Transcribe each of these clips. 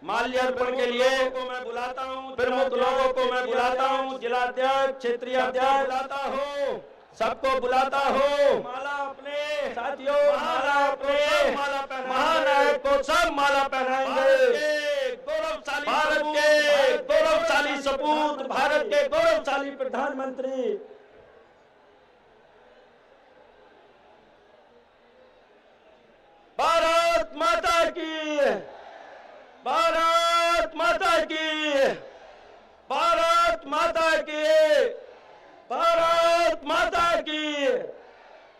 माल्यार्पण के लिए को मैं बुलाता हूँ, प्रमुख लोगों को मैं बुलाता हूँ, जिलाध्यक्ष, क्षेत्रीय अध्यक्ष बुलाता हूँ, सबको बुलाता हूँ। माला अपने साथियों, माला अपने महानायक को सब माला पहनाएंगे। गौरवशाली भारत के गौरवशाली सपूत, भारत के गौरवशाली प्रधानमंत्री। भारत माता की, भारत माता की, भारत माता की, भारत माता की,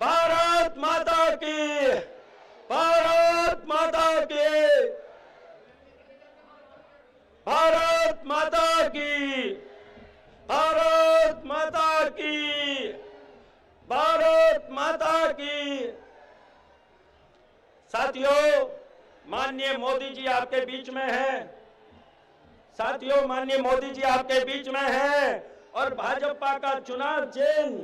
भारत माता की, भारत माता की, भारत माता की, भारत माता की, भारत माता की। साथियों, माननीय मोदी जी आपके बीच में हैं। साथियों, माननीय मोदी जी आपके बीच में हैं और भाजपा का चुनाव चिन्ह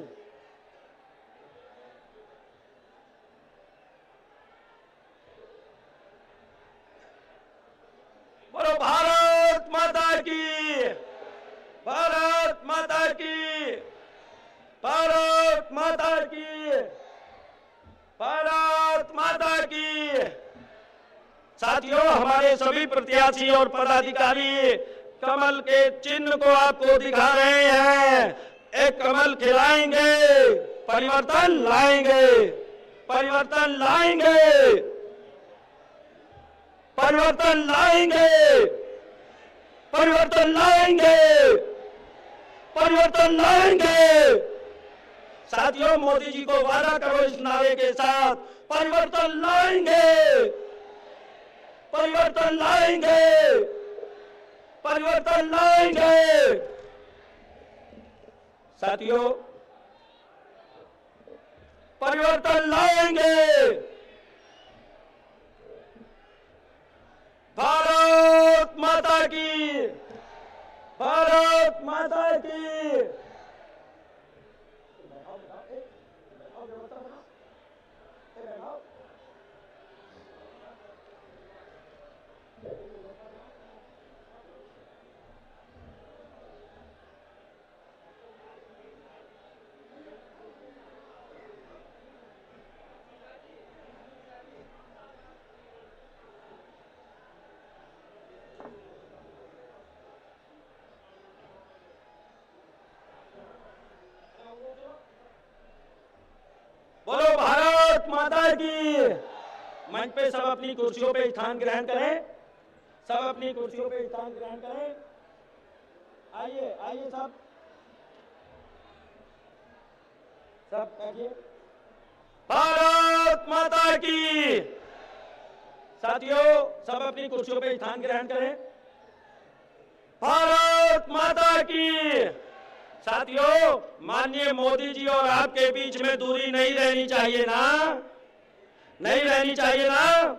बोलो भारत माता की, भारत माता की, भारत माता की, भारत माता की। साथियों, हमारे सभी प्रत्याशी और पदाधिकारी कमल के चिन्ह को आपको दिखा रहे हैं। एक कमल खिलाएंगे, परिवर्तन लाएंगे, परिवर्तन लाएंगे, परिवर्तन लाएंगे, परिवर्तन लाएंगे, परिवर्तन लाएंगे। साथियों, मोदी जी को वादा करो इस नारे के साथ, परिवर्तन लाएंगे, परिवर्तन लाएंगे, परिवर्तन लाएंगे। साथियों, परिवर्तन लाएंगे। भारत माता की, भारत माता की। बोलो भारत माता की। मंच पे सब अपनी कुर्सियों पे स्थान ग्रहण करें, सब अपनी कुर्सियों पे स्थान ग्रहण करें। आइए आइए, सब बैठिए। भारत माता की। साथियों, सब अपनी कुर्सियों पे स्थान ग्रहण करें। भारत माता की। साथियों, माननीय मोदी जी और आपके बीच में दूरी नहीं रहनी चाहिए ना, नहीं रहनी चाहिए ना।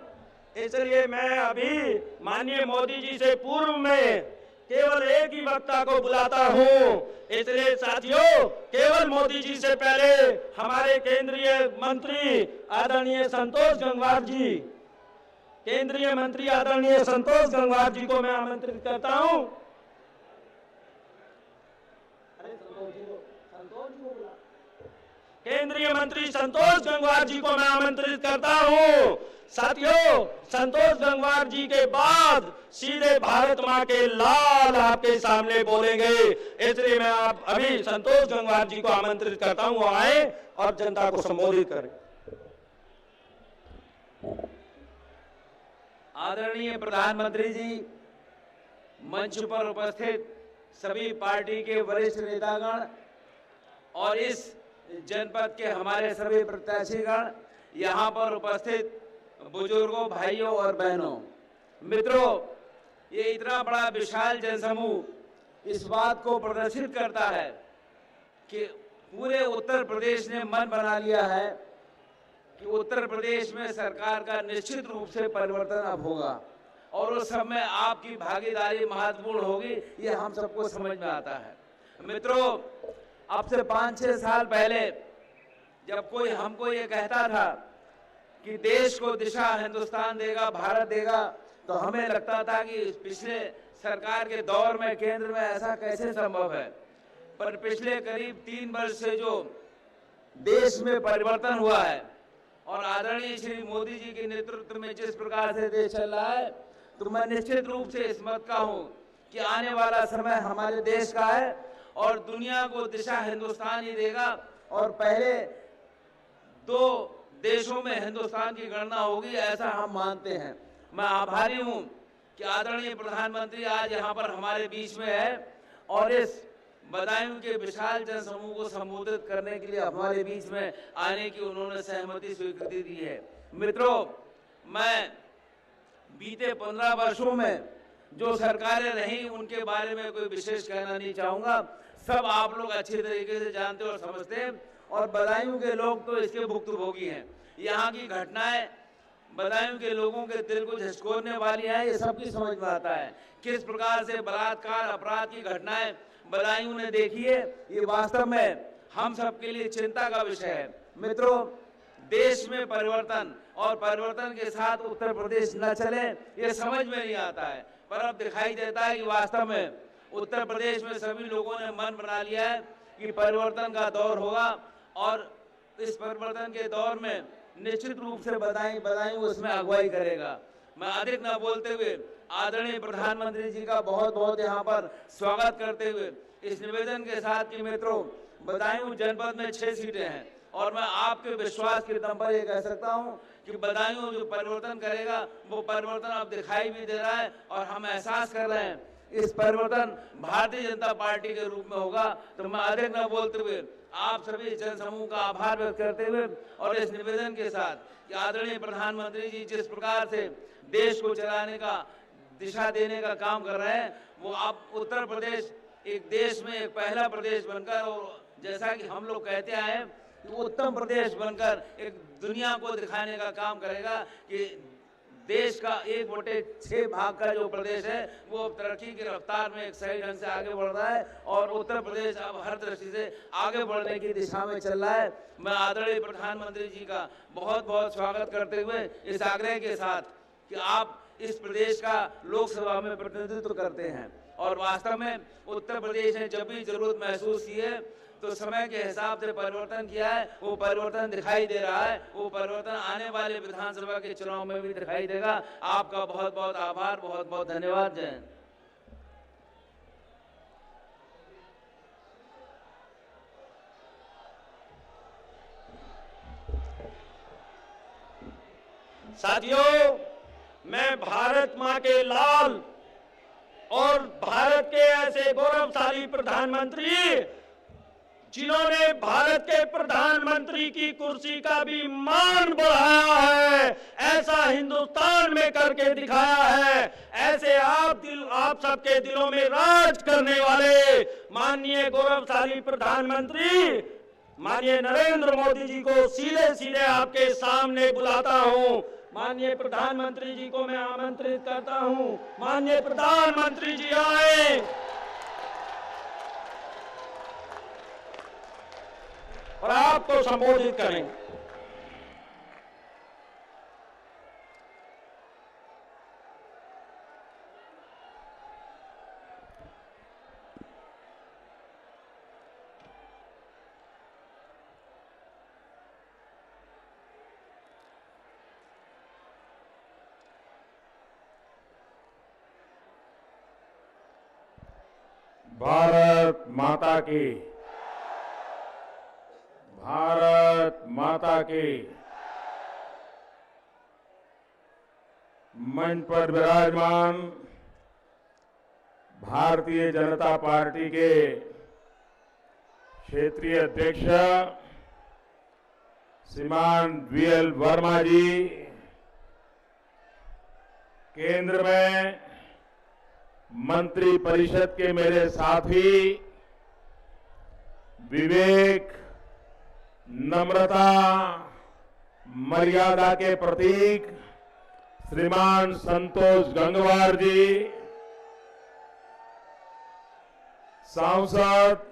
इसलिए मैं अभी माननीय मोदी जी से पूर्व में केवल एक ही वक्ता को बुलाता हूं। इसलिए साथियों, केवल मोदी जी से पहले हमारे केंद्रीय मंत्री आदरणीय संतोष गंगवार जी, केंद्रीय मंत्री आदरणीय संतोष गंगवार जी को मैं आमंत्रित करता हूं। केंद्रीय मंत्री संतोष गंगवार जी को मैं आमंत्रित करता हूं। साथियों, संतोष गंगवार जी के बाद सीधे भारत मां के लाल आपके सामने बोलेंगे। इसलिए मैं आप अभी संतोष गंगवार जी को आमंत्रित करता हूं, वो आए और जनता को संबोधित करें। आदरणीय प्रधानमंत्री जी, मंच पर उपस्थित सभी पार्टी के वरिष्ठ नेतागण और इस जनपद के हमारे सभी प्रत्याशीगण, यहाँ पर उपस्थित बुजुर्गों, भाइयों और बहनों, मित्रों, ये इतना बड़ा विशाल जनसमूह इस बात को प्रदर्शित करता है कि पूरे उत्तर प्रदेश ने मन बना लिया है कि उत्तर प्रदेश में सरकार का निश्चित रूप से परिवर्तन अब होगा और उस सब में आपकी भागीदारी महत्वपूर्ण होगी, ये हम सबको समझ में आता है। मित्रों, अब से 5-6 साल पहले जब कोई हमको ये कहता था कि देश को दिशा हिंदुस्तान देगा, भारत देगा, तो हमें लगता था कि पिछले सरकार के दौर में केंद्र में ऐसा कैसे संभव है, पर पिछले करीब 3 वर्ष से जो देश में परिवर्तन हुआ है और आदरणीय श्री मोदी जी के नेतृत्व में जिस प्रकार से देश चल रहा है, तो मैं निश्चित रूप से इस मत का हूं कि आने वाला समय हमारे देश का है और दुनिया को दिशा हिंदुस्तान ही देगा और पहले 2 देशों में हिंदुस्तान की गणना होगी, ऐसा हम मानते हैं। मैं आभारी हूं कि आदरणीय प्रधानमंत्री आज यहाँ पर हमारे बीच में है और इस बदायूं के विशाल जनसमूह को संबोधित करने के लिए हमारे बीच में आने की उन्होंने सहमति स्वीकृति दी है। मित्रों, मैं बीते 15 वर्षों में जो सरकारें रही उनके बारे में कोई विशेष कहना नहीं चाहूंगा, सब आप लोग अच्छी तरीके से जानते और समझते हैं और बदायूं के लोग तो इसके भुक्तभोगी हैं। यहाँ की घटनाएं बदायूं के लोगों के दिल को झंझोरने वाली है, ये सबकी समझ में आता है। किस प्रकार से बलात्कार अपराध की घटनाएं बदायूं ने देखी है, ये वास्तव में हम सबके लिए चिंता का विषय है। मित्रों, देश में परिवर्तन और परिवर्तन के साथ उत्तर प्रदेश न चले, ये समझ में नहीं आता है, पर अब दिखाई देता है कि वास्तव में उत्तर प्रदेश में सभी लोगों ने मन बना लिया है कि परिवर्तन का दौर होगा और इस परिवर्तन के दौर में निश्चित रूप से बदायूं उसमें अगुवाई करेगा। मैं अधिक न बोलते हुए आदरणीय प्रधानमंत्री जी का बहुत बहुत यहाँ पर स्वागत करते हुए इस निवेदन के साथ कि मित्रों, बदायूं जनपद में 6 सीटें हैं और मैं आपके विश्वास के दम पर ये कह सकता हूँ कि बदायूं जो परिवर्तन करेगा वो परिवर्तन अब दिखाई भी दे रहा है और हम एहसास कर रहे हैं इस परिवर्तन भारतीय जनता पार्टी के रूप में होगा। तो मैं अधिक न बोलते हुए आप सभी जनसमूह का आभार व्यक्त करते हुए और इस निवेदन के साथ कि आदरणीय प्रधानमंत्री जी जिस प्रकार से देश को चलाने का दिशा देने का काम कर रहे हैं, वो आप उत्तर प्रदेश एक देश में एक पहला प्रदेश बनकर और जैसा कि हम लोग कहते आए हैं कि उत्तम प्रदेश बनकर एक दुनिया को दिखाने का काम करेगा कि देश का 1/6 भाग का जो प्रदेश है वो तरक्की की रफ्तार में एक सही ढंग से आगे बढ़ रहा है और उत्तर प्रदेश अब हर दृष्टि से आगे बढ़ने की दिशा में चल रहा है। मैं आदरणीय प्रधानमंत्री जी का बहुत बहुत स्वागत करते हुए इस आग्रह के साथ कि आप इस प्रदेश का लोकसभा में प्रतिनिधित्व करते हैं और वास्तव में उत्तर प्रदेश ने जब भी जरूरत महसूस की है तो समय के हिसाब से परिवर्तन किया है, वो परिवर्तन दिखाई दे रहा है, वो परिवर्तन आने वाले विधानसभा के चुनाव में भी दिखाई देगा। आपका बहुत बहुत आभार, बहुत बहुत धन्यवाद। जय हिंद। साथियों, मैं भारत मां के लाल और भारत के ऐसे गौरवशाली प्रधानमंत्री जिन्होंने भारत के प्रधानमंत्री की कुर्सी का भी मान बढ़ाया है, ऐसा हिंदुस्तान में करके दिखाया है, ऐसे आप सबके दिलों में राज करने वाले माननीय गौरवशाली प्रधानमंत्री माननीय नरेंद्र मोदी जी को सीधे सीधे आपके सामने बुलाता हूं। माननीय प्रधानमंत्री जी को मैं आमंत्रित करता हूं, माननीय प्रधानमंत्री जी आए और आपको संबोधित करेंगे। भारत माता की, भारत माता की। मंच पर विराजमान भारतीय जनता पार्टी के क्षेत्रीय अध्यक्ष श्रीमान वीएल वर्मा जी, केंद्र में मंत्री परिषद के मेरे साथी, विवेक, नम्रता, मर्यादा के प्रतीक श्रीमान संतोष गंगवार जी, सांसद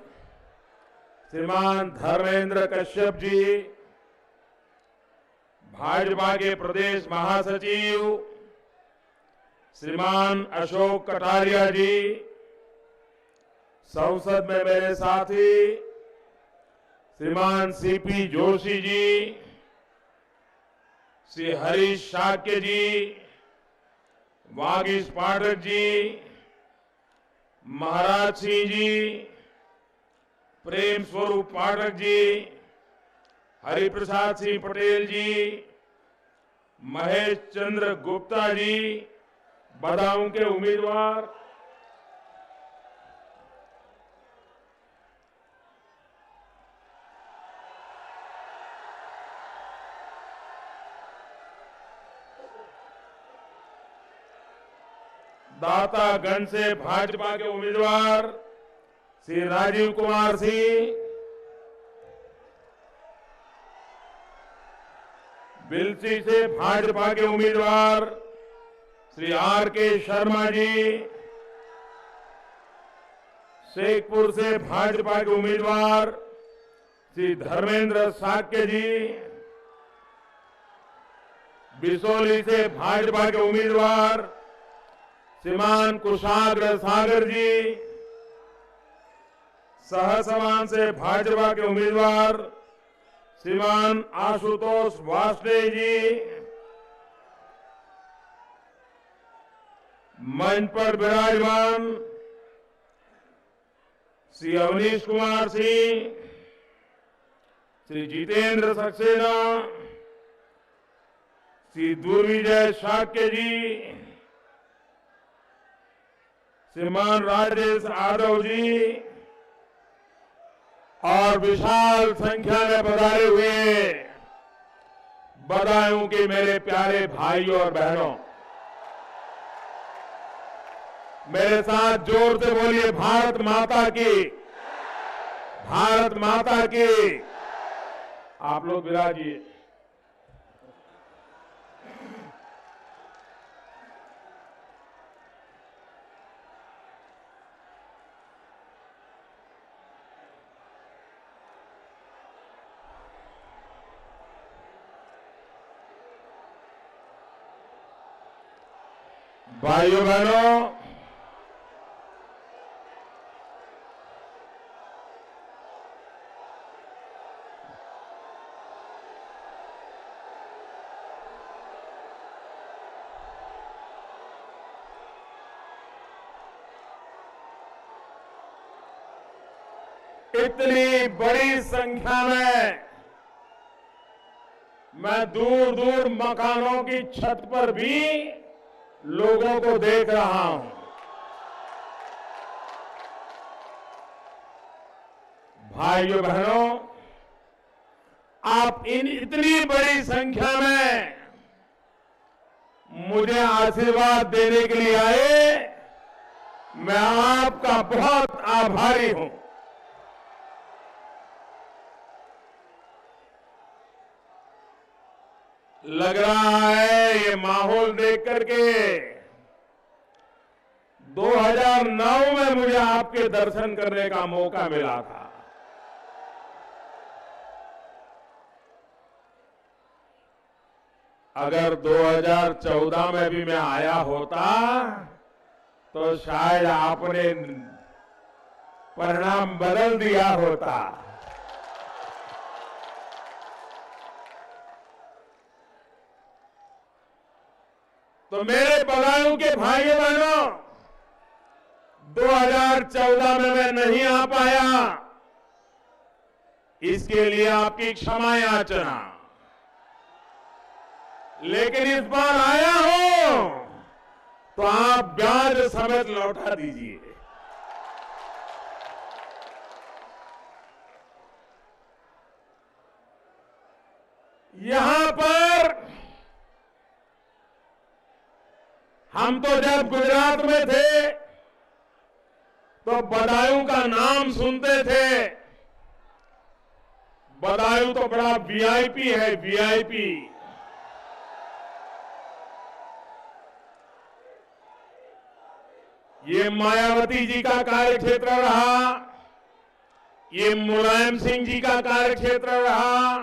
श्रीमान धर्मेंद्र कश्यप जी, भाजपा के प्रदेश महासचिव श्रीमान अशोक कटारिया जी, संसद में मेरे साथी श्रीमान सीपी जोशी जी, श्री हरीश शाक्य जी, वागीश पाठक जी, महाराज सिंह जी, प्रेम स्वरूप पाठक जी, हरिप्रसाद सिंह पटेल जी, महेश चंद्र गुप्ता जी, बदायूं के उम्मीदवार, दातागंज से भाजपा के उम्मीदवार श्री राजीव कुमार सिंह, बिलसी से भाजपा के उम्मीदवार श्री आर के शर्मा जी, शेखपुर से भाजपा के उम्मीदवार श्री धर्मेंद्र साक्य जी, बिसोली से भाजपा के उम्मीदवार श्रीमान कुशाग्र सागर जी, सहसवान से भाजपा के उम्मीदवार श्रीमान आशुतोष वासदेव जी, मंच पर विराजमान श्री अवनीश कुमार सिंह, श्री जितेंद्र सक्सेना, श्री दुर्विजय शाक्य जी, श्रीमान राजेश यादव जी और विशाल संख्या में पधारे हुए बदायूं के मेरे प्यारे भाइयों और बहनों, मेरे साथ जोर से बोलिए भारत माता की, भारत माता की। आप लोग विराजिए। भाइयों बहनों, इतनी बड़ी संख्या में मैं दूर दूर मकानों की छत पर भी लोगों को देख रहा हूं। भाइयों बहनों, आप इन इतनी बड़ी संख्या में मुझे आशीर्वाद देने के लिए आए, मैं आपका बहुत आभारी हूं। लग रहा है ये माहौल देख करके 2009 में मुझे आपके दर्शन करने का मौका मिला था। अगर 2014 में भी मैं आया होता तो शायद आपने परिणाम बदल दिया होता। तो मेरे बदायूं के भाइयों बहनों, 2014 में मैं नहीं आ पाया, इसके लिए आपकी क्षमा याचना। लेकिन इस बार आया हूं तो आप ब्याज समेत लौटा दीजिए। यहां पर हम तो जब गुजरात में थे तो बदायूं का नाम सुनते थे। बदायूं तो बड़ा वीआईपी है, वीआईपी। ये मायावती जी का कार्यक्षेत्र रहा, ये मुलायम सिंह जी का कार्यक्षेत्र रहा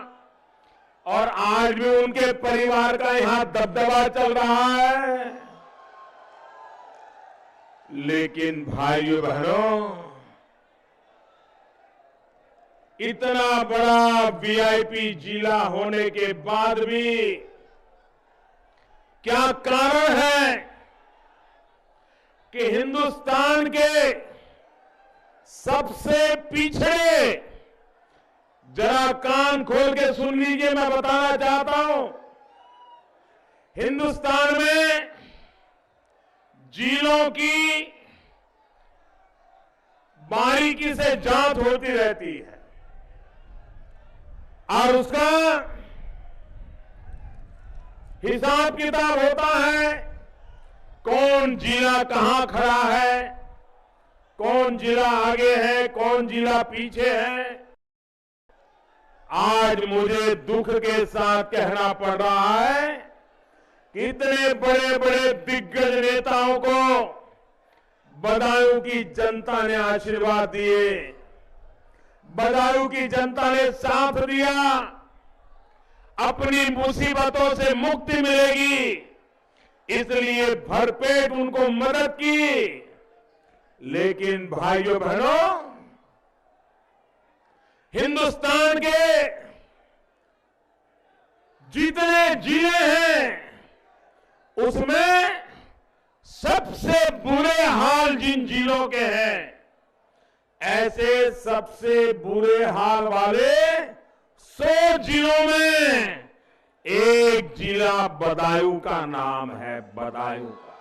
और आज भी उनके परिवार का यहां दबदबा चल रहा है। लेकिन भाइयों बहनों, इतना बड़ा वीआईपी जिला होने के बाद भी क्या कारण है कि हिंदुस्तान के सबसे पिछड़े, जरा कान खोल के सुन लीजिए, मैं बताना चाहता हूं, हिंदुस्तान में जिलों की बारीकी से जांच होती रहती है और उसका हिसाब किताब होता है। कौन जिला कहां खड़ा है, कौन जिला आगे है, कौन जिला पीछे है। आज मुझे दुख के साथ कहना पड़ रहा है कि इतने बड़े बड़े दिग्गज नेताओं को बदायूं की जनता ने आशीर्वाद दिए, बदायूं की जनता ने साथ दिया, अपनी मुसीबतों से मुक्ति मिलेगी इसलिए भरपेट उनको मदद की। लेकिन भाइयों बहनों, हिंदुस्तान के जितने जिले हैं उसमें सबसे बुरे हाल जिन जिलों के हैं, ऐसे सबसे बुरे हाल वाले 100 जिलों में एक जिला बदायूं का नाम है, बदायूं का।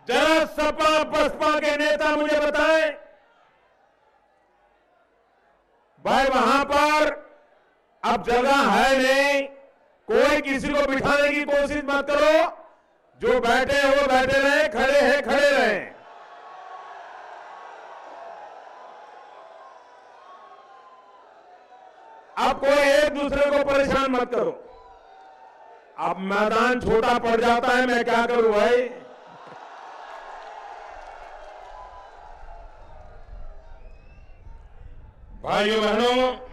जरा सपा बसपा के नेता मुझे बताएं, भाई वहां पर अब जगह है नहीं, कोई किसी को बिठाने की कोशिश मत करो, जो बैठे हैं वो बैठे रहे, खड़े हैं खड़े रहे। अब कोई एक दूसरे को परेशान मत करो। अब मैदान छोटा पड़ जाता है, मैं क्या करूं भाई। भाइयों बहनों,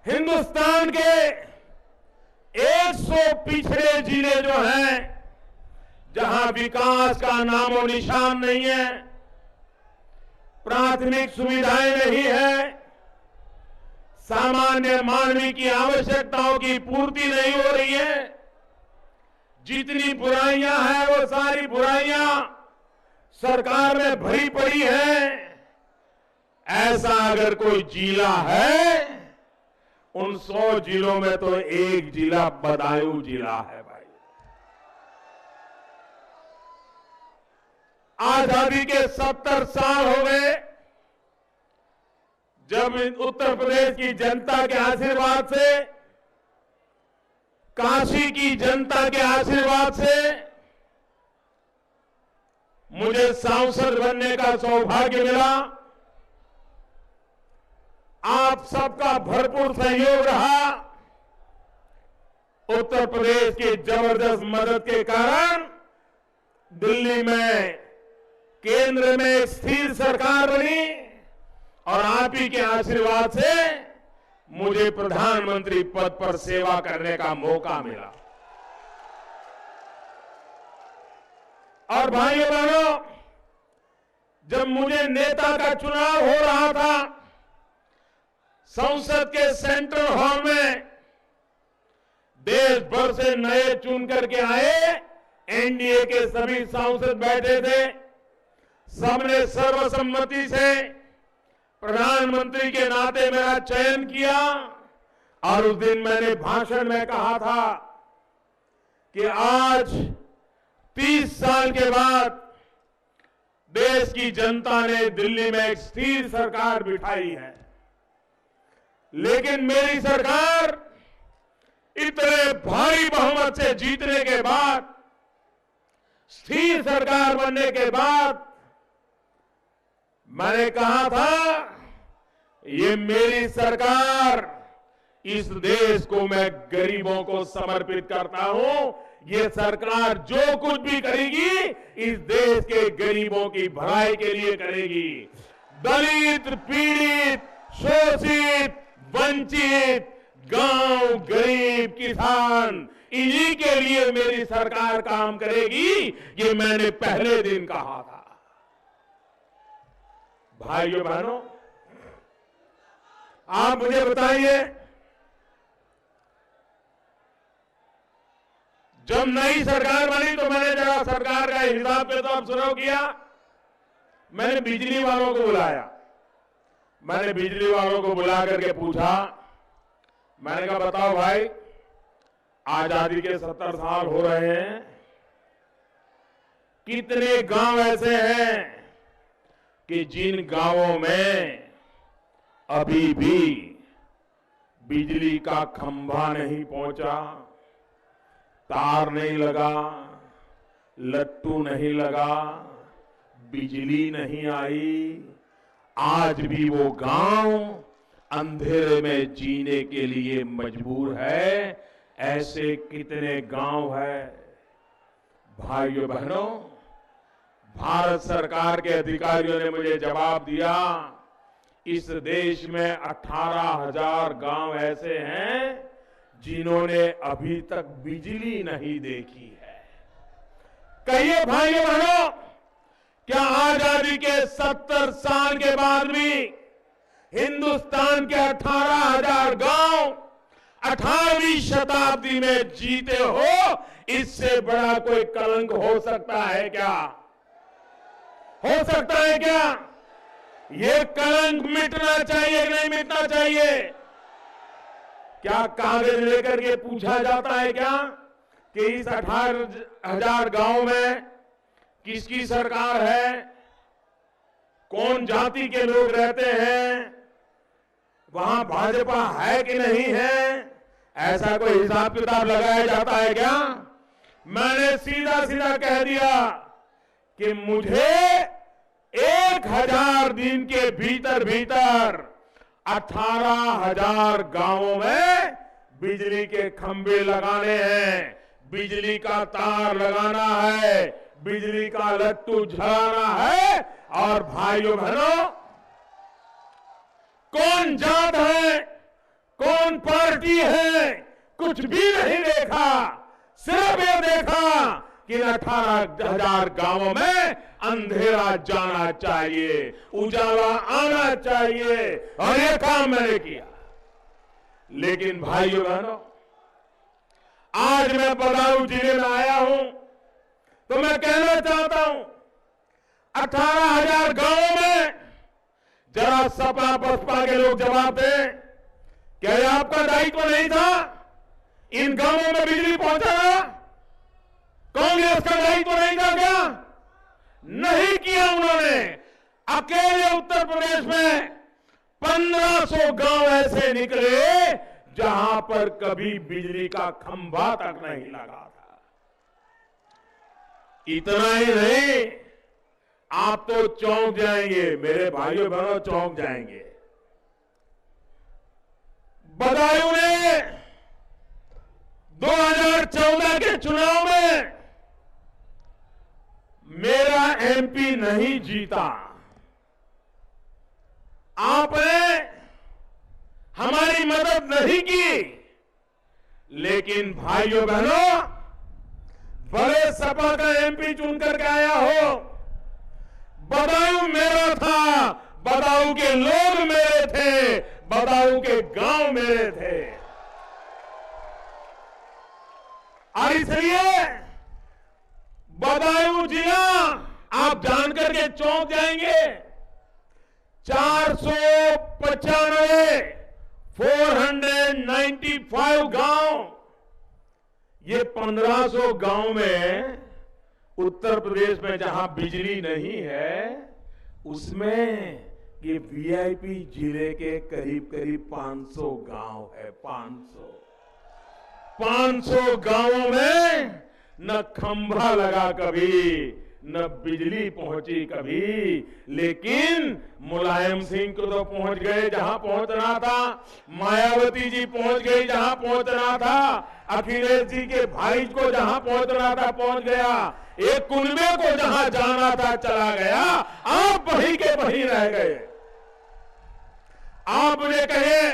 हिंदुस्तान के 100 पिछड़े जिले जो हैं, जहां विकास का नामो निशान नहीं है, प्राथमिक सुविधाएं नहीं है, सामान्य मानवीय की आवश्यकताओं की पूर्ति नहीं हो रही है, जितनी बुराइयां हैं वो सारी बुराइयां सरकार में भरी पड़ी है। ऐसा अगर कोई जिला है, उन 100 जिलों में तो एक जिला बदायूं जिला है भाई। आजादी के 70 साल हो गए, जब उत्तर प्रदेश की जनता के आशीर्वाद से, काशी की जनता के आशीर्वाद से मुझे सांसद बनने का सौभाग्य मिला। आप सबका भरपूर सहयोग रहा। उत्तर प्रदेश की जबरदस्त मदद के कारण दिल्ली में केंद्र में एक स्थिर सरकार बनी और आप ही के आशीर्वाद से मुझे प्रधानमंत्री पद पर सेवा करने का मौका मिला। और भाइयों बहनों, जब मुझे नेता का चुनाव हो रहा था, संसद के सेंट्रल हॉल में देश भर से नए चुन करके आए एनडीए के सभी सांसद बैठे थे। सबने सर्वसम्मति से प्रधानमंत्री के नाते मेरा चयन किया और उस दिन मैंने भाषण में कहा था कि आज 30 साल के बाद देश की जनता ने दिल्ली में एक स्थिर सरकार बिठाई है, लेकिन मेरी सरकार इतने भारी बहुमत से जीतने के बाद, स्थिर सरकार बनने के बाद मैंने कहा था ये मेरी सरकार, इस देश को मैं गरीबों को समर्पित करता हूं। ये सरकार जो कुछ भी करेगी इस देश के गरीबों की भलाई के लिए करेगी। दलित, पीड़ित, शोषित, वंचित गांव, गरीब, किसान, इन्हीं के लिए मेरी सरकार काम करेगी, ये मैंने पहले दिन कहा था। भाइयों बहनों, आप मुझे बताइए, जब नई सरकार बनी तो मैंने जरा सरकार का हिसाब किताब शुरू किया। मैंने बिजली वालों को बुलाया। मैंने बिजली वालों को बुला करके पूछा, मैंने कहा बताओ भाई, आजादी के 70 साल हो रहे हैं, कितने गांव ऐसे हैं कि जिन गांवों में अभी भी बिजली का खंभा नहीं पहुंचा, तार नहीं लगा, लट्टू नहीं लगा, बिजली नहीं आई, आज भी वो गांव अंधेरे में जीने के लिए मजबूर है। ऐसे कितने गांव है। भाइयों बहनों, भारत सरकार के अधिकारियों ने मुझे जवाब दिया, इस देश में 18,000 गांव ऐसे हैं जिन्होंने अभी तक बिजली नहीं देखी है। कहिए भाइयों बहनों, क्या आजादी के 70 साल के बाद भी हिंदुस्तान के 18,000 गांव 18वीं शताब्दी में जीते हो, इससे बड़ा कोई कलंक हो सकता है क्या? हो सकता है क्या? ये कलंक मिटना चाहिए कि नहीं मिटना चाहिए? क्या कागज लेकर के पूछा जाता है क्या कि इस 18,000 गांव में किसकी सरकार है, कौन जाति के लोग रहते हैं, वहां भाजपा है कि नहीं है? ऐसा कोई हिसाब किताब लगाया जाता है क्या? मैंने सीधा सीधा कह दिया कि मुझे 1000 दिन के भीतर भीतर 18,000 गांवों में बिजली के खंभे लगाने हैं, बिजली का तार लगाना है, बिजली का लट्टू झलाना है। और भाइयों बहनों, कौन जात है, कौन पार्टी है, कुछ भी नहीं देखा, सिर्फ ये देखा कि 18,000 गांवों में अंधेरा जाना चाहिए, उजाला आना चाहिए, और ये काम मैंने किया। लेकिन भाइयों बहनों, आज मैं बदायूं जिले में आया हूं तो मैं कहना चाहता हूं, 18,000 गांवों में जरा सपा बसपा के लोग जवाब दें, क्या ये आपका दायित्व नहीं था इन गांवों में बिजली पहुंचाना? कांग्रेस का दायित्व नहीं था क्या? नहीं किया उन्होंने। अकेले उत्तर प्रदेश में 1500 गांव ऐसे निकले जहां पर कभी बिजली का खंभा तक नहीं लगा था। इतना ही नहीं, आप तो चौंक जाएंगे मेरे भाइयों बहनों, चौंक जाएंगे। बदायूं ने 2014 के चुनाव में मेरा एमपी नहीं जीता। आपने हमारी मदद नहीं की, लेकिन भाइयों बहनों, बड़े सपा का एमपी चुन करके आया हो, बदायूं मेरा था, बदायूं के लोग मेरे थे, बदायूं के गांव मेरे थे। और इसलिए बदायूं जिला आप जानकर के चौंक जाएंगे, 495 गांव, ये 1500 गांव में उत्तर प्रदेश में जहां बिजली नहीं है, उसमें ये वीआईपी जिले के करीब करीब 500 गांव है। 500 गांवों में न खंभा लगा कभी, न बिजली पहुंची कभी, लेकिन मुलायम सिंह को तो पहुंच गए जहां पहुंचना था, मायावती जी पहुंच गई जहां पहुंचना था, अखिलेश जी के भाई को जहां पहुंचना था पहुंच गया, एक कुनबे को जहां जाना था चला गया, आप वहीं के वहीं रह गए। आप मुझे कहे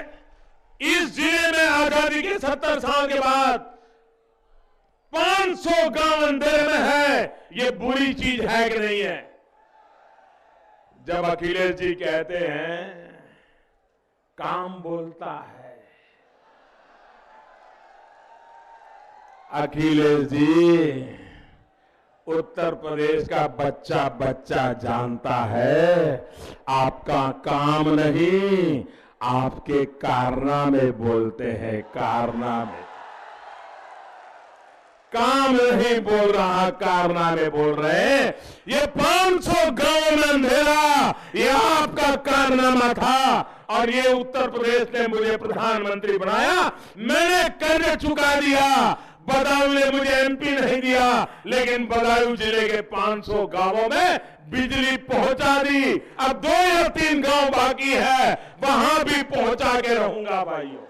इस जिले में आजादी के 70 साल के बाद 500 गांव अंधेरे में है, ये बुरी चीज है कि नहीं है? जब अखिलेश जी कहते हैं काम बोलता है, अखिलेश जी उत्तर प्रदेश का बच्चा बच्चा जानता है आपका काम नहीं, आपके कारनामे बोलते हैं, कारनामे। काम नहीं बोल रहा, कारनामे बोल रहे हैं। ये 500 गांव में अंधेरा, ये आपका कारनामा था और ये उत्तर प्रदेश ने मुझे प्रधानमंत्री बनाया, मैंने कर्ज चुका दिया। बदायूं ने मुझे एमपी नहीं दिया, लेकिन बदायूं जिले के 500 गांवों में बिजली पहुंचा दी। अब 2 या 3 गांव बाकी है, वहां भी पहुंचा के रहूंगा भाइयों।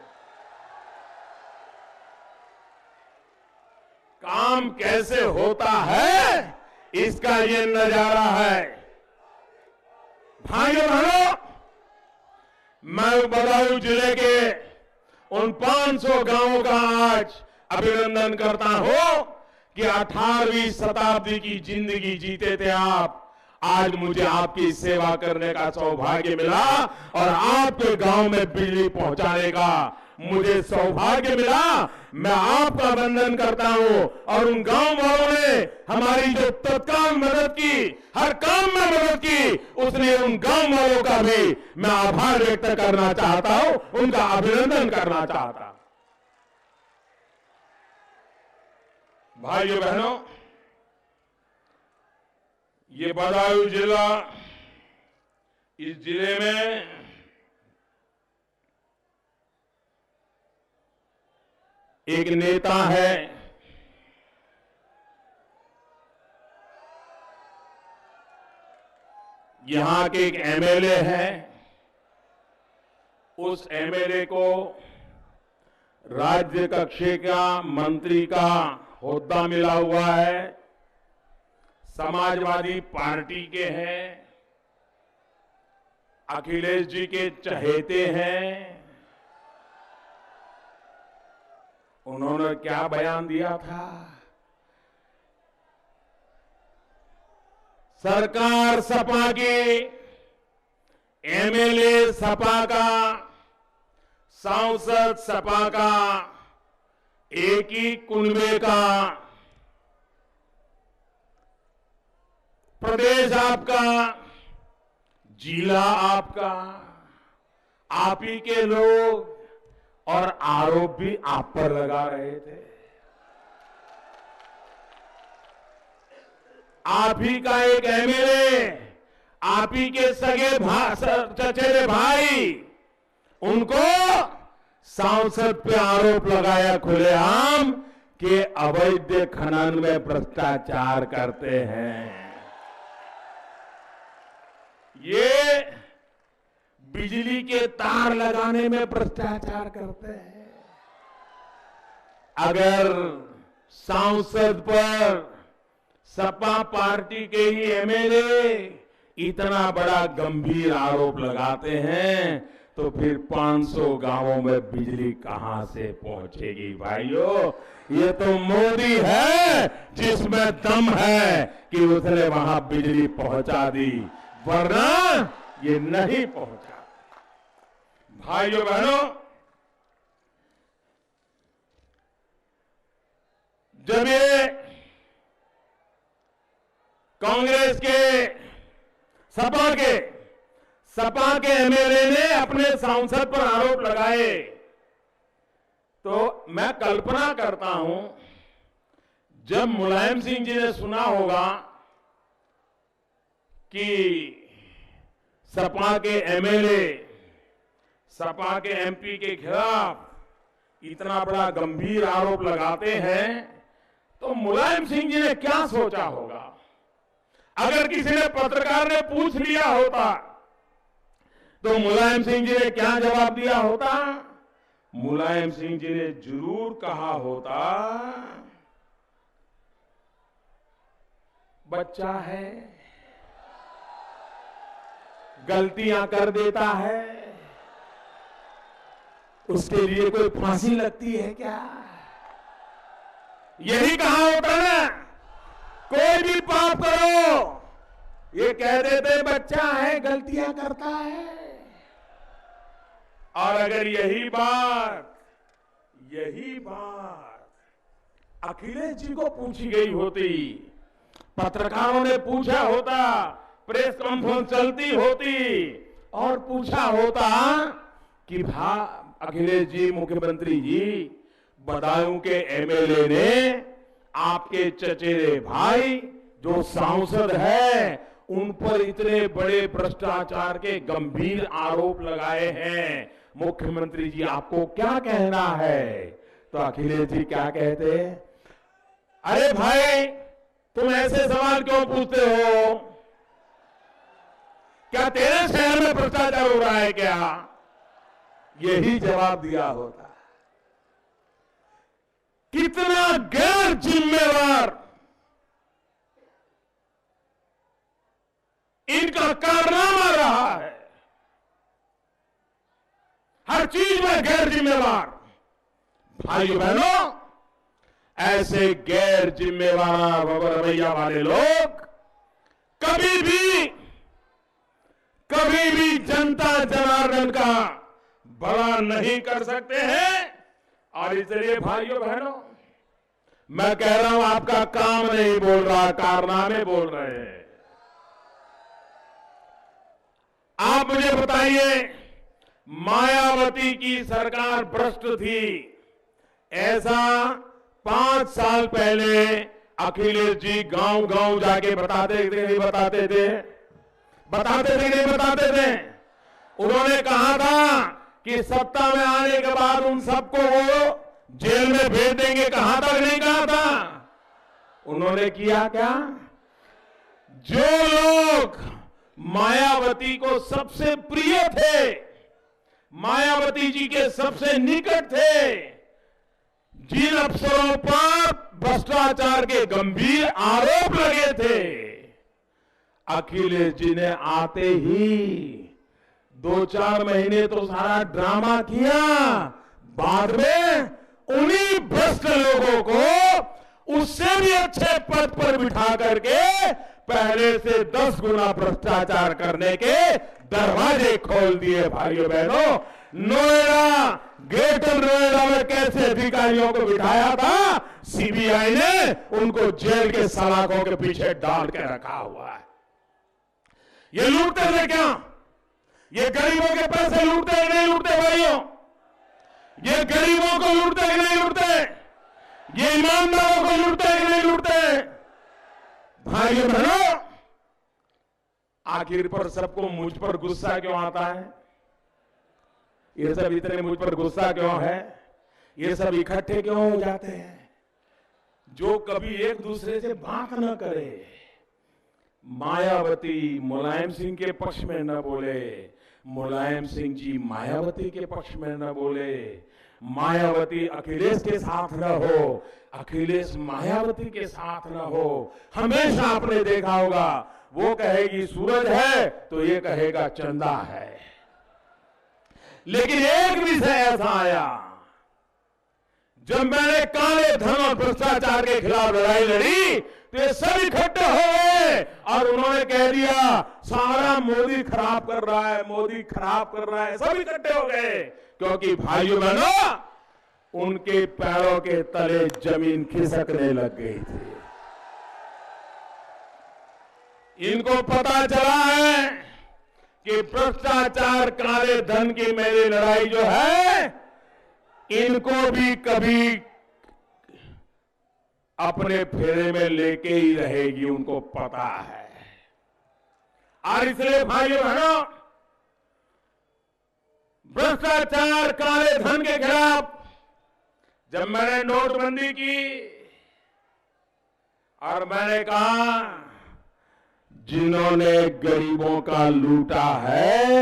काम कैसे होता है इसका ये नजारा है। भाइयों बहनों, मैं बदायूं जिले के उन 500 गांवों का आज अभिनंदन करता हूं कि 18वीं शताब्दी की जिंदगी जीते थे आप। आज मुझे आपकी सेवा करने का सौभाग्य मिला और आपके गांव में बिजली पहुंचाने का मुझे सौभाग्य मिला। मैं आपका वंदन करता हूं और उन गांव वालों ने हमारी जो तत्काल मदद की, हर काम में मदद की, उसने उन गांव वालों का भी मैं आभार व्यक्त करना चाहता हूं, उनका अभिनंदन करना चाहता हूं। भाइयों बहनों, ये बदायूं जिला, इस जिले में एक नेता है, यहां के एक एमएलए है। उस एमएलए को राज्य कक्षे का मंत्री का होद्दा मिला हुआ है, समाजवादी पार्टी के हैं, अखिलेश जी के चहेते हैं। उन्होंने क्या बयान दिया था? सरकार सपा की, एमएलए सपा का, सांसद सपा का, एक ही कुनबे का, प्रदेश आपका, जिला आपका, आप ही के लोग, और आरोप भी आप पर लगा रहे थे। आप ही का एक एमएलए, आप ही के सगे चचेरे भाई, उनको सांसद पे आरोप लगाया खुलेआम कि अवैध खनन में भ्रष्टाचार करते हैं। ये बिजली के तार लगाने में भ्रष्टाचार करते हैं। अगर सांसद पर सपा पार्टी के ही एमएलए इतना बड़ा गंभीर आरोप लगाते हैं, तो फिर 500 गांवों में बिजली कहां से पहुंचेगी? भाइयों, ये तो मोदी है जिसमें दम है कि उसने वहां बिजली पहुंचा दी, वरना ये नहीं पहुंचा। भाइयों बहनों, जब ये कांग्रेस के सपा के एमएलए ने अपने सांसद पर आरोप लगाए, तो मैं कल्पना करता हूं जब मुलायम सिंह जी ने सुना होगा कि सपा के एमएलए, सपा के एमपी के खिलाफ इतना बड़ा गंभीर आरोप लगाते हैं, तो मुलायम सिंह जी ने क्या सोचा होगा? अगर किसी ने पत्रकार ने पूछ लिया होता तो मुलायम सिंह जी ने क्या जवाब दिया होता? मुलायम सिंह जी ने जरूर कहा होता, बच्चा है, गलतियां कर देता है, उसके लिए कोई फांसी लगती है क्या? यही कहा होता ना, कोई भी पाप करो, ये कह देते बच्चा है गलतियां करता है। और अगर यही बात अखिलेश जी को पूछी गई होती, पत्रकारों ने पूछा होता, प्रेस कॉन्फ्रेंस चलती होती और पूछा होता कि अखिलेश जी, मुख्यमंत्री जी, बदायूं के एमएलए ने आपके चचेरे भाई जो सांसद है उन पर इतने बड़े भ्रष्टाचार के गंभीर आरोप लगाए हैं, मुख्यमंत्री जी आपको क्या कहना है? तो अखिलेश जी क्या कहते? अरे भाई, तुम ऐसे सवाल क्यों पूछते हो? क्या तेरे शहर में भ्रष्टाचार हो रहा है क्या? यही जवाब दिया होता। कितना गैर जिम्मेवार इनका कारनामा रहा है, हर चीज में गैर जिम्मेवार। भाइयों बहनों, ऐसे गैर जिम्मेवार रवैया वाले लोग कभी भी जनता जनार्दन का भला नहीं कर सकते हैं। और इसलिए भाइयों बहनों, मैं कह रहा हूं, आपका काम नहीं बोल रहा, कारनामे बोल रहे हैं। आप मुझे बताइए, मायावती की सरकार भ्रष्ट थी, ऐसा 5 साल पहले अखिलेश जी गांव-गांव जाके बताते थे कि नहीं बताते थे? उन्होंने कहा था कि सत्ता में आने के बाद उन सबको वो जेल में भेज देंगे, कहा था नहीं कहा था? उन्होंने किया क्या? जो लोग मायावती को सबसे प्रिय थे, मायावती जी के सबसे निकट थे, जिन अफसरों पर भ्रष्टाचार के गंभीर आरोप लगे थे, अखिलेश जी ने आते ही 2-4 महीने तो सारा ड्रामा किया, बाद में उन्हीं भ्रष्ट लोगों को उससे भी अच्छे पद पर बिठा करके पहले से 10 गुना भ्रष्टाचार करने के दरवाजे खोल दिए। भाइयों बहनों, नोएडा, ग्रेटर नोएडा में कैसे अधिकारियों को बिठाया था, सीबीआई ने उनको जेल के सलाखों के पीछे डाल के रखा हुआ है। ये लूटते थे क्या? ये गरीबों के पैसे लूटते हैं नहीं लूटते? भाइयों, ये गरीबों को लूटते हैं नहीं लूटते? ये ईमानदारों को लूटते हैं नहीं लूटते? भाइयों बहनों, आखिर पर सबको मुझ पर गुस्सा क्यों आता है? ये सब इतने मुझ पर गुस्सा क्यों है? ये सब इकट्ठे क्यों हो जाते हैं? जो कभी एक दूसरे से बात न करे। मायावती मुलायम सिंह के पक्ष में न बोले, मुलायम सिंह जी मायावती के पक्ष में न बोले, मायावती अखिलेश के साथ न हो, अखिलेश मायावती के साथ न हो। हमेशा आपने देखा होगा, वो कहेगी सूरज है तो ये कहेगा चंदा है। लेकिन एक विषय ऐसा आया, जब मैंने काले धन और भ्रष्टाचार के खिलाफ लड़ाई लड़ी तो ये सब इकट्ठे हो गए और उन्होंने कह दिया सारा मोदी खराब कर रहा है, मोदी खराब कर रहा है। सब इकट्ठे हो गए क्योंकि भाइयों बहनों, उनके पैरों के तले जमीन खिसकने लग गई थी। इनको पता चला है कि भ्रष्टाचार, काले धन की मेरी लड़ाई जो है, इनको भी कभी अपने फेरे में लेके ही रहेगी, उनको पता है। और इसलिए भाइयों बहनों, भ्रष्टाचार, काले धन के खिलाफ जब मैंने नोटबंदी की और मैंने कहा जिन्होंने गरीबों का लूटा है,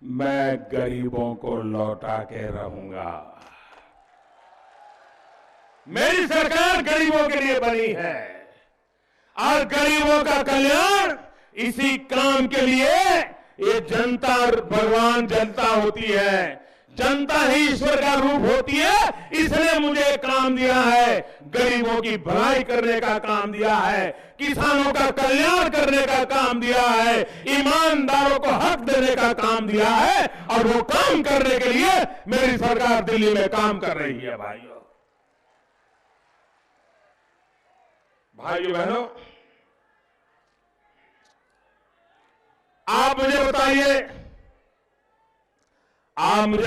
मैं गरीबों को लौटा के रहूंगा। मेरी सरकार गरीबों के लिए बनी है और गरीबों का कल्याण, इसी काम के लिए ये जनता, भगवान जनता होती है। जनता ही ईश्वर का रूप होती है, इसने मुझे काम दिया है, गरीबों की भलाई करने का काम दिया है, किसानों का कल्याण करने का काम दिया है, ईमानदारों को हक देने का काम दिया है, और वो काम करने के लिए मेरी सरकार दिल्ली में काम कर रही है। भाइयों बहनों, आप मुझे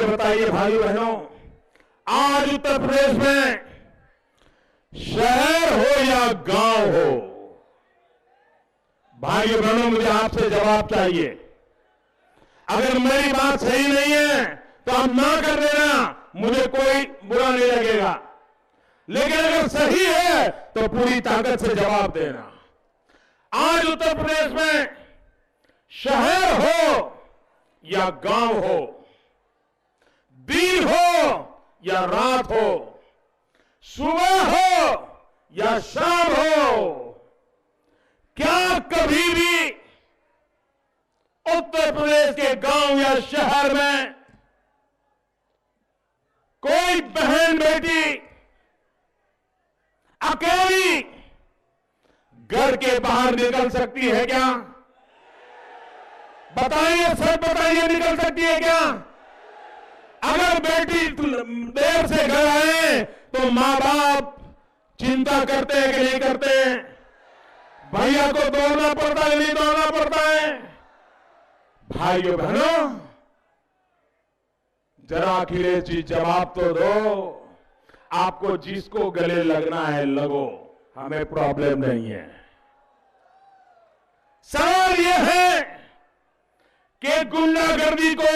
बताइए भाइयों बहनों, आज उत्तर प्रदेश में शहर हो या गांव हो, भाइयों बहनों मुझे आपसे जवाब चाहिए। अगर मेरी बात सही नहीं है तो आप ना कर देना, मुझे कोई बुरा नहीं लगेगा, लेकिन अगर सही है तो पूरी ताकत से जवाब देना। आज उत्तर प्रदेश में शहर हो या गांव हो, दिन हो या रात हो, सुबह हो या शाम हो, क्या कभी भी उत्तर प्रदेश के गांव या शहर में कोई बहन बेटी अकेली घर के बाहर निकल सकती है क्या? बताइए, सब बताइए, निकल सकती है क्या? अगर बेटी देर से घर आए तो मां बाप चिंता करते हैं कि नहीं करते हैं? भैया को दौड़ना पड़ता है, नहीं दौड़ना पड़ता है? भाइयों बहनों, जरा अखिलेश जी जवाब तो दो। आपको जिसको गले लगना है लगो, हमें प्रॉब्लम नहीं है। सवाल यह है कि गुंडागर्दी को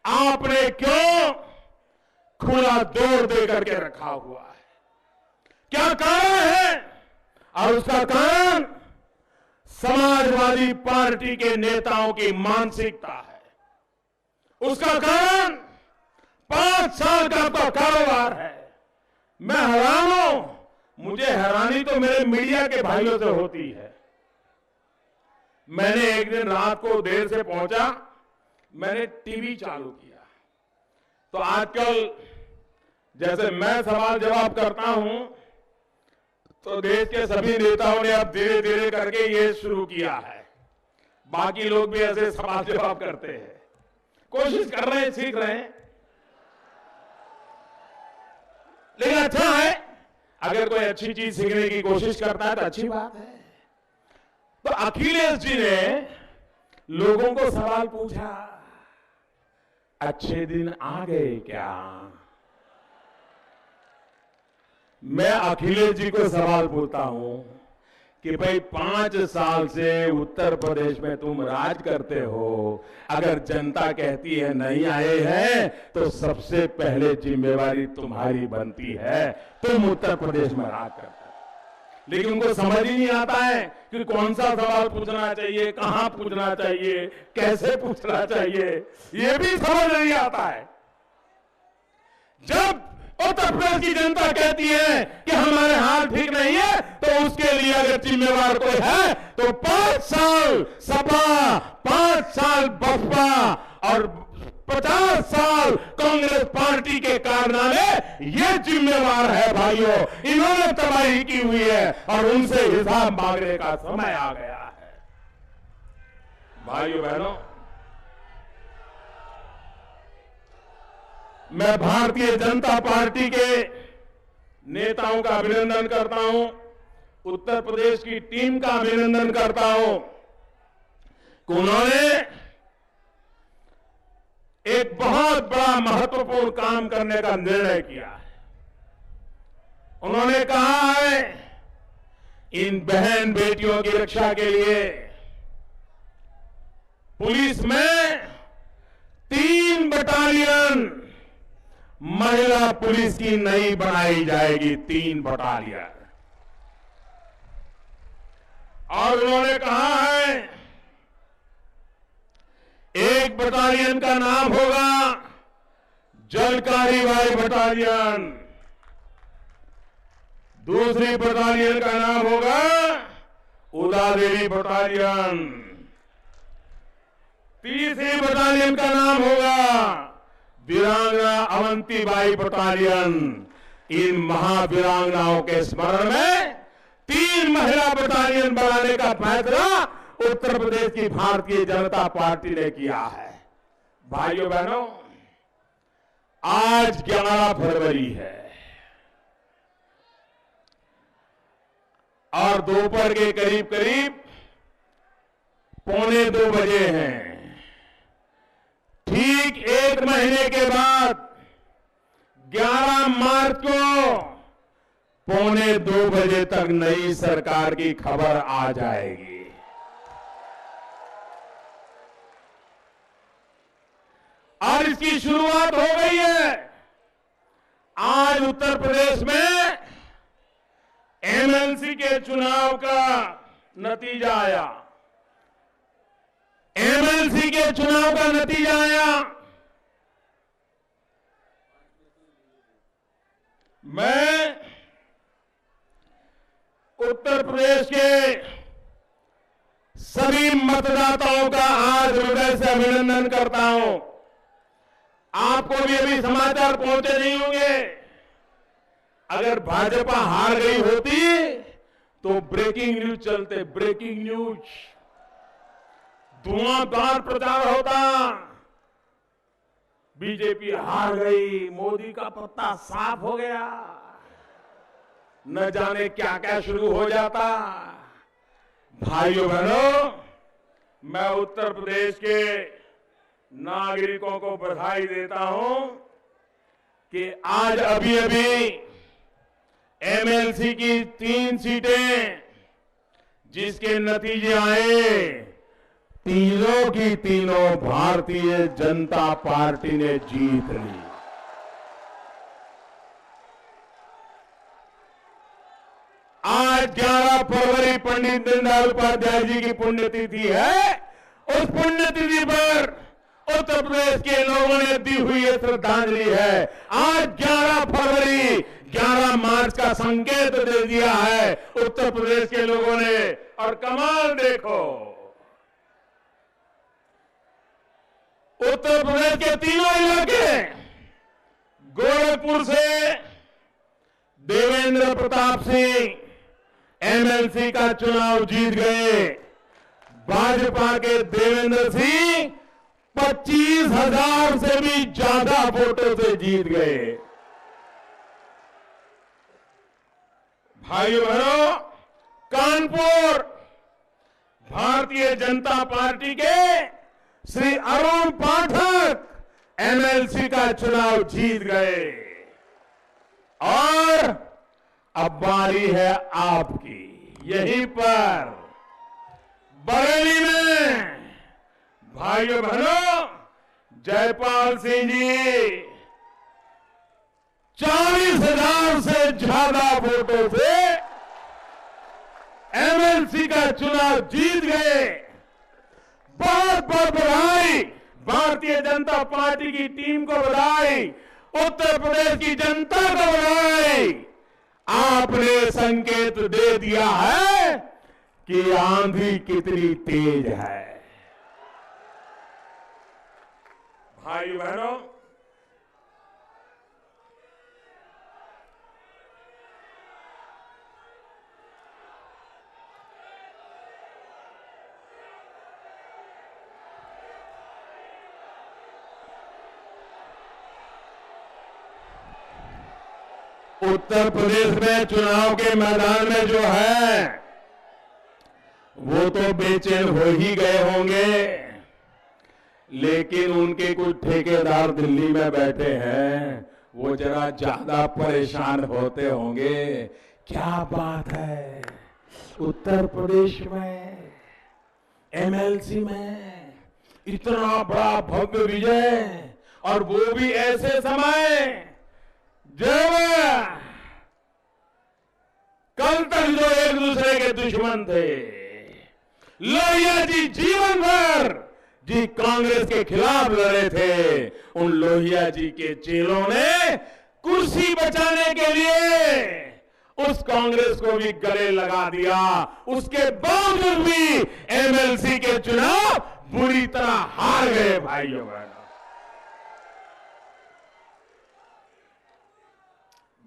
आपने क्यों खुला दौर दे करके रखा हुआ है? क्या कारण है? और उसका कारण समाजवादी पार्टी के नेताओं की मानसिकता है। उसका कारण 5 साल का आपका कारोबार है। मैं हैरान हूं, मुझे हैरानी तो मेरे मीडिया के भाइयों से होती है। मैंने एक दिन रात को देर से पहुंचा, मैंने टीवी चालू किया, तो आजकल जैसे मैं सवाल जवाब करता हूं तो देश के सभी नेताओं ने अब धीरे धीरे करके ये शुरू किया है। बाकी लोग भी ऐसे सवाल जवाब करते हैं, कोशिश कर रहे हैं, सीख रहे हैं। लेकिन अच्छा है, अगर कोई अच्छी चीज सीखने की कोशिश करता है तो अच्छी बात है। तो अखिलेश जी ने लोगों को सवाल पूछा, अच्छे दिन आ गए क्या? मैं अखिलेश जी को सवाल पूछता हूं कि भाई 5 साल से उत्तर प्रदेश में तुम राज करते हो, अगर जनता कहती है नहीं आए हैं तो सबसे पहले जिम्मेवारी तुम्हारी बनती है, तुम उत्तर प्रदेश में राज करते हो। लेकिन उनको समझ ही नहीं आता है कि कौन सा सवाल पूछना चाहिए, कहां पूछना चाहिए, कैसे पूछना चाहिए, ये भी समझ नहीं आता है। जब उत्तर प्रदेश की जनता कहती है कि हमारे हाल ठीक नहीं है, तो उसके लिए अगर जिम्मेवार कोई है तो 5 साल सपा, 5 साल बसपा और 50 साल कांग्रेस पार्टी के कारनामे, ये जिम्मेवार है भाइयों। इन्होंने तबाही की हुई है और उनसे हिसाब मांगने का समय आ गया है। भाइयों बहनों, मैं भारतीय जनता पार्टी के नेताओं का अभिनंदन करता हूं, उत्तर प्रदेश की टीम का अभिनंदन करता हूं कि उन्होंने एक बहुत बड़ा महत्वपूर्ण काम करने का निर्णय किया है। उन्होंने कहा है इन बहन बेटियों की रक्षा के लिए पुलिस में 3 बटालियन महिला पुलिस की नई बनाई जाएगी, 3 बटालियन। और उन्होंने कहा है एक बटालियन का नाम होगा जल कार्रवाई बटालियन, दूसरी बटालियन का नाम होगा उदादेवी बटालियन, तीसरी बटालियन का नाम होगा वीरांगना अवंतीबाई बटालियन, इन महावीरांगनाओं के स्मरण में 3 महिला बटालियन बनाने का फैसला उत्तर प्रदेश की भारतीय जनता पार्टी ने किया है। भाइयों बहनों, आज 11 फरवरी है और दोपहर के करीब करीब 1:45 बजे हैं। ठीक 1 महीने के बाद 11 मार्च को 1:45 बजे तक नई सरकार की खबर आ जाएगी। और इसकी शुरुआत हो गई है। आज उत्तर प्रदेश में एमएलसी के चुनाव का नतीजा आया। एमएलसी के चुनाव का नतीजा आया। मैं उत्तर प्रदेश के सभी मतदाताओं का आज हृदय से अभिनंदन करता हूं। आपको भी अभी समाचार पहुंचे नहीं होंगे। अगर भाजपा हार गई होती तो ब्रेकिंग न्यूज चलते, ब्रेकिंग न्यूज, धुआंधार प्रचार होता। बीजेपी हार गई, मोदी का पत्ता साफ हो गया, न जाने क्या क्या शुरू हो जाता। भाइयों बहनों, मैं उत्तर प्रदेश के नागरिकों को बधाई देता हूं कि आज अभी अभी एमएलसी की 3 सीटें जिसके नतीजे आए, तीनों की तीनों भारतीय जनता पार्टी ने जीत ली। आज 11 फरवरी पंडित दीनदयाल उपाध्याय जी की पुण्यतिथि है। उस पुण्यतिथि पर उत्तर प्रदेश के लोगों ने दी हुई ये श्रद्धांजलि है। आज 11 फरवरी 11 मार्च का संकेत दे दिया है उत्तर प्रदेश के लोगों ने। और कमाल देखो, उत्तर प्रदेश के तीनों इलाके, गोरखपुर से देवेंद्र प्रताप सिंह एमएलसी का चुनाव जीत गए। भाजपा के देवेंद्र सिंह 25,000 से भी ज्यादा वोटों से जीत गए। भाइयों बहनों, कानपुर भारतीय जनता पार्टी के श्री अरुण पाठक एमएलसी का चुनाव जीत गए। और अब बारी है आपकी। यहीं पर बरेली में भाइयों बहनों, जयपाल सिंह जी 40,000 से ज्यादा वोटों से एमएलसी का चुनाव जीत गए। बहुत बहुत बधाई, भारतीय जनता पार्टी की टीम को बधाई, उत्तर प्रदेश की जनता को बधाई। आपने संकेत दे दिया है कि आंधी कितनी तेज है। भाई बहनों, उत्तर प्रदेश में चुनाव के मैदान में जो है वो तो बेचैन हो ही गए होंगे, लेकिन उनके कुछ ठेकेदार दिल्ली में बैठे हैं, वो जरा ज्यादा परेशान होते होंगे। क्या बात है, उत्तर प्रदेश में एमएलसी में इतना बड़ा भव्य विजय, और वो भी ऐसे समय जब कल तक जो एक दूसरे के दुश्मन थे, लोहिया जी जीवन भर जी कांग्रेस के खिलाफ लड़े थे, उन लोहिया जी के चेलों ने कुर्सी बचाने के लिए उस कांग्रेस को भी गले लगा दिया। उसके बावजूद भी एमएलसी के चुनाव बुरी तरह हार गए। भाइयों बहनों,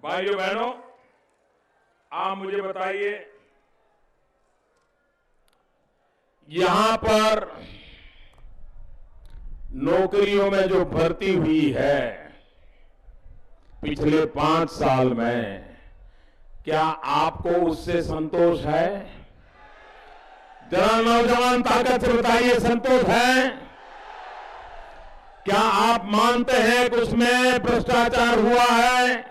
भाइयों बहनों, आप मुझे बताइए, यहां पर नौकरियों में जो भर्ती हुई है पिछले 5 साल में, क्या आपको उससे संतोष है? जरा नौजवान ताकत से बताइए, संतोष है? क्या आप मानते हैं कि उसमें भ्रष्टाचार हुआ है?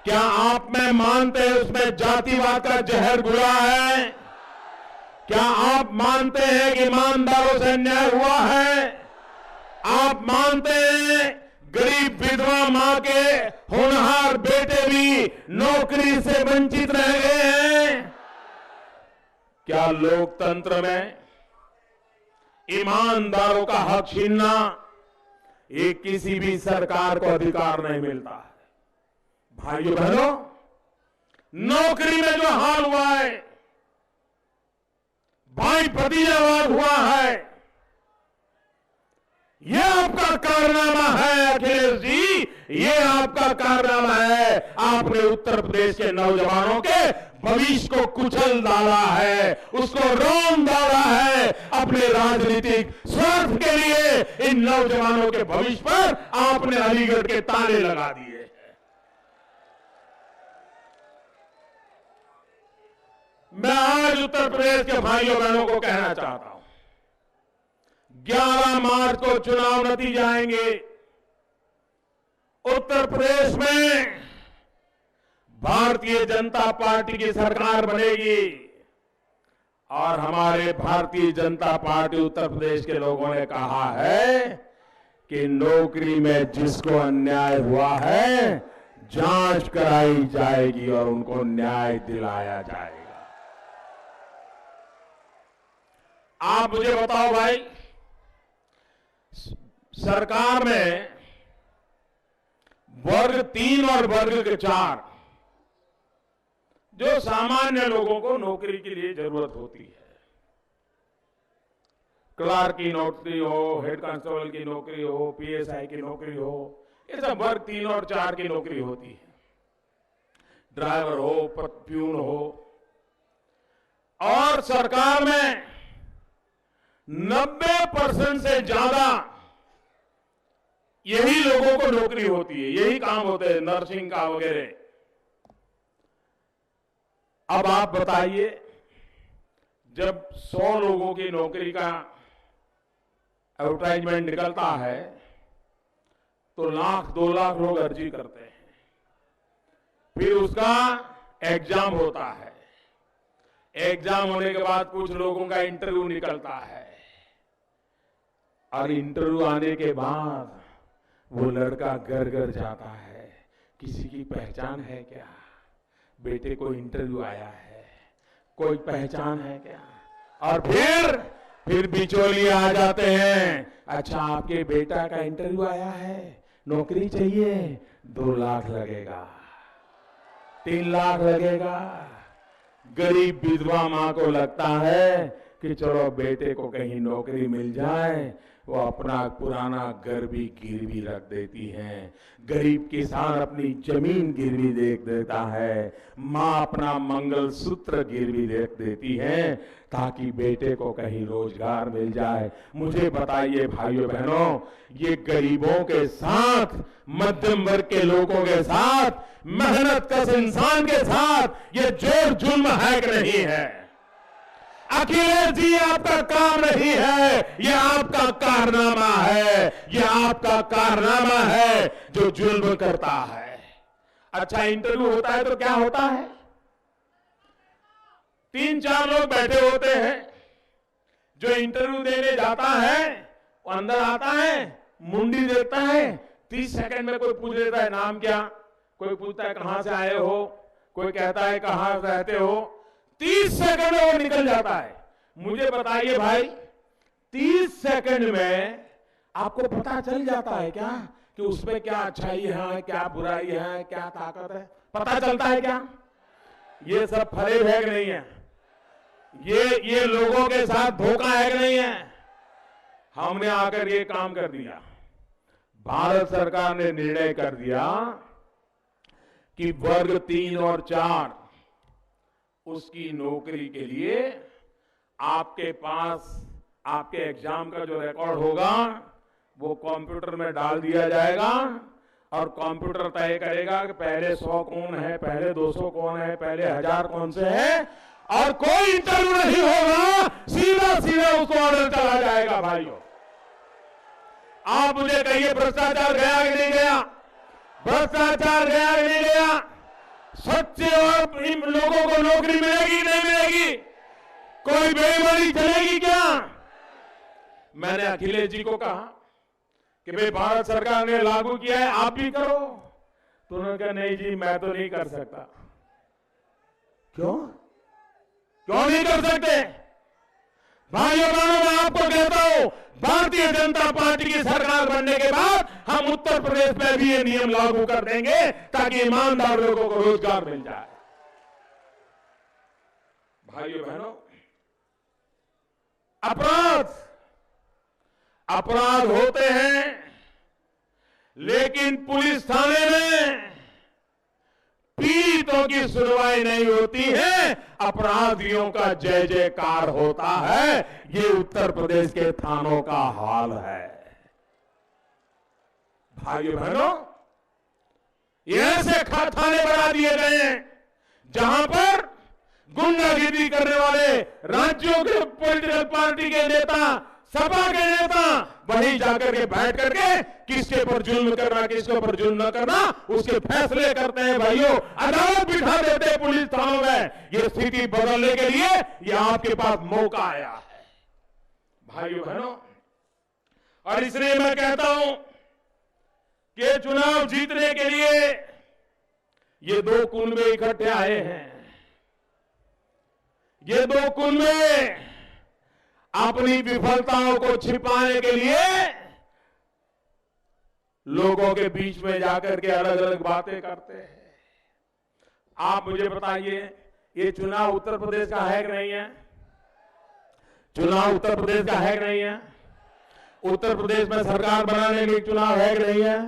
क्या आप में मानते हैं उसमें जातिवाद का जहर घुला है? क्या आप मानते हैं कि ईमानदारों से अन्याय हुआ है? आप मानते हैं गरीब विधवा मां के होनहार बेटे भी नौकरी से वंचित रह गए हैं? क्या लोकतंत्र में ईमानदारों का हक छीनना ये किसी भी सरकार को अधिकार नहीं मिलता है? भाइयों बहनों, नौकरी में जो हाल हुआ है, भाई भतीजावाद हुआ है, ये आपका कारनामा है अखिलेश जी, ये आपका कारनामा है। आपने उत्तर प्रदेश के नौजवानों के भविष्य को कुचल डाला है, उसको रौंद डाला है। अपने राजनीतिक स्वार्थ के लिए इन नौजवानों के भविष्य पर आपने अलीगढ़ के ताले लगा दिए। मैं आज उत्तर प्रदेश के भाइयों बहनों को कहना चाहता हूं, 11 मार्च को चुनाव नतीजे आएंगे। उत्तर प्रदेश में भारतीय जनता पार्टी की सरकार बनेगी और हमारे भारतीय जनता पार्टी उत्तर प्रदेश के लोगों ने कहा है कि नौकरी में जिसको अन्याय हुआ है, जांच कराई जाएगी और उनको न्याय दिलाया जाएगा। आप मुझे बताओ भाई, सरकार में वर्ग 3 और वर्ग 4 जो सामान्य लोगों को नौकरी के लिए जरूरत होती है, क्लर्क की नौकरी हो, हेड कांस्टेबल की नौकरी हो, पीएसआई की नौकरी हो, ये सब वर्ग 3 और 4 की नौकरी होती है। ड्राइवर हो, प्यून हो, और सरकार में 90% से ज्यादा यही लोगों को नौकरी होती है, यही काम होते हैं, नर्सिंग का वगैरह। अब आप बताइए, जब 100 लोगों की नौकरी का एडवर्टाइजमेंट निकलता है तो 1,00,000-2 लाख लोग अर्जी करते हैं, फिर उसका एग्जाम होता है, एग्जाम होने के बाद कुछ लोगों का इंटरव्यू निकलता है, और इंटरव्यू आने के बाद वो लड़का घर घर जाता है, किसी की पहचान है क्या? बेटे को इंटरव्यू आया है, कोई पहचान है क्या? और फिर बिचौलिए आ जाते हैं, अच्छा आपके बेटा का इंटरव्यू आया है, नौकरी चाहिए, 2 लाख लगेगा, 3 लाख लगेगा। गरीब विधवा मां को लगता है कि चलो बेटे को कहीं नौकरी मिल जाए, वो अपना पुराना घर भी गिरवी रख देती है। गरीब किसान अपनी जमीन गिरवी देख देता है, मां अपना मंगलसूत्र गिरवी रख देती है ताकि बेटे को कहीं रोजगार मिल जाए। मुझे बताइए भाइयों बहनों, ये गरीबों के साथ, मध्यम वर्ग के लोगों के साथ, मेहनत कश इंसान के साथ ये जोर जुल्म है कि नहीं है? अखिलेश जी, आपका काम नहीं है, ये आपका कारनामा है, ये आपका कारनामा है जो जुल्म करता है। अच्छा, इंटरव्यू होता है तो क्या होता है? 3-4 लोग बैठे होते हैं, जो इंटरव्यू देने जाता है वो अंदर आता है, मुंडी देखता है, 30 सेकंड में कोई पूछ लेता है नाम क्या, कोई पूछता है कहां से आए हो, कोई कहता है कहां रहते हो, 30 सेकंड में वो निकल जाता है। मुझे बताइए भाई, 30 सेकंड में आपको पता चल जाता है क्या कि उसमें क्या अच्छाई है, क्या बुराई है, क्या ताकत है? पता चलता है क्या? ये सब फरेब है कि नहीं है? ये लोगों के साथ धोखा है कि नहीं है? हमने आकर ये काम कर दिया, भारत सरकार ने निर्णय कर दिया कि वर्ग 3 और 4 उसकी नौकरी के लिए आपके पास आपके एग्जाम का जो रिकॉर्ड होगा वो कंप्यूटर में डाल दिया जाएगा और कंप्यूटर तय करेगा कि पहले 100 कौन है, पहले 200 कौन है, पहले 1000 कौन से है, और कोई इंटरव्यू नहीं होगा, सीधा सीधा उसको ऑर्डर चला जाएगा। भाइयों, आप मुझे कहिए भ्रष्टाचार गया कि नहीं गया? भ्रष्टाचार गया कि नहीं गया? सच्चे और इन लोगों को नौकरी मिलेगी नहीं मिलेगी? कोई बेईमानी चलेगी क्या? मैंने अखिलेश जी को कहा कि भाई भारत सरकार ने लागू किया है, आप भी करो। तो उन्होंने कहा नहीं जी मैं तो नहीं कर सकता। क्यों नहीं कर सकते? भाइयों बहनों, मैं आपको कहता हूं, भारतीय जनता पार्टी की सरकार बनने के बाद हम उत्तर प्रदेश में भी ये नियम लागू कर देंगे ताकि ईमानदार लोगों को रोजगार मिल जाए। भाइयों बहनों, अपराध होते हैं, लेकिन पुलिस थाने में पीड़ितों की सुनवाई नहीं होती है, अपराधियों का जय जयकार होता है। ये उत्तर प्रदेश के थानों का हाल है। भाइयों बहनों, ये ऐसे थाने बना दिए गए हैं जहां पर गुंडागिरी करने वाले राज्यों के पॉलिटिकल पार्टी के नेता, सपा के नेता वहीं जाकर के बैठ करके किसके ऊपर जुल्म करना, किसके ऊपर जुल्म न करना, उसके फैसले करते हैं। भाइयों, अदालत बिठा देते हैं पुलिस थानों में। ये स्थिति बदलने के लिए ये आपके पास मौका आया है। भाइयों बहनों, और इसलिए मैं कहता हूं कि चुनाव जीतने के लिए ये दो कुनबे इकट्ठे आए हैं। ये दो कुनबे अपनी विफलताओं को छिपाने के लिए लोगों के बीच में जाकर के अलग अलग बातें करते हैं। आप मुझे बताइए, ये चुनाव उत्तर प्रदेश का है कि नहीं है? चुनाव उत्तर प्रदेश का है कि नहीं है? उत्तर प्रदेश में सरकार बनाने के लिए चुनाव है कि नहीं है?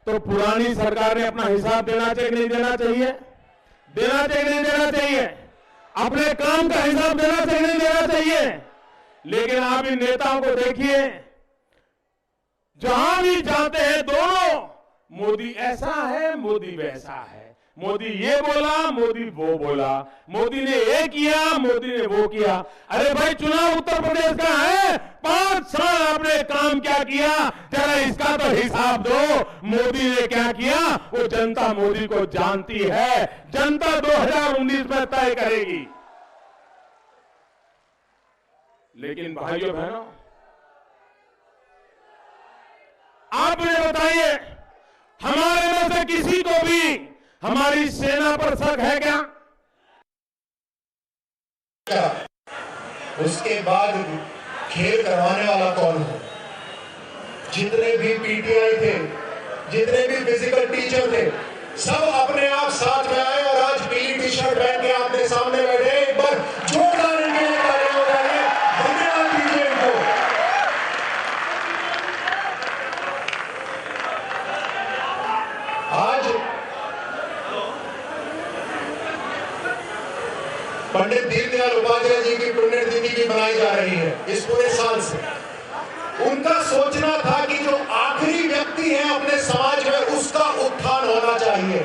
तो पुरानी सरकार ने अपना हिसाब देना चाहिए कि नहीं देना चाहिए? देना चाहिए कि नहीं देना चाहिए? अपने काम का हिसाब देना चाहिए कि नहीं देना चाहिए? लेकिन आप इन नेताओं को देखिए, जहां भी जाते हैं दोनों, मोदी ऐसा है, मोदी वैसा है, मोदी ये बोला, मोदी वो बोला, मोदी ने ये किया, मोदी ने वो किया। अरे भाई, चुनाव उत्तर प्रदेश का है, 5 साल आपने काम क्या किया, जरा इसका तो हिसाब दो। मोदी ने क्या किया वो जनता मोदी को जानती है। जनता 2019 में तय करेगी। लेकिन भाइयों बहनों, आप मुझे बताइए, हमारे में से किसी को भी हमारी सेना पर शक है क्या? उसके बाद खेल करवाने वाला कौन है? जितने भी पीटीआई थे, जितने भी फिजिकल टीचर थे, सब अपने आप साथ में आए और आज पीली टी शर्ट पहन के आपके सामने बैठे। एक बार जोरदार इनके लिए तालियां हो जाए, धन्यवाद दीजिए इनको। आज पंडित दीनदयाल उपाध्याय जी की पुण्यतिथि भी मनाई जा रही है इस पूरे साल से। उनका सोचना था कि जो आखिरी व्यक्ति है अपने समाज में, उसका उत्थान होना चाहिए।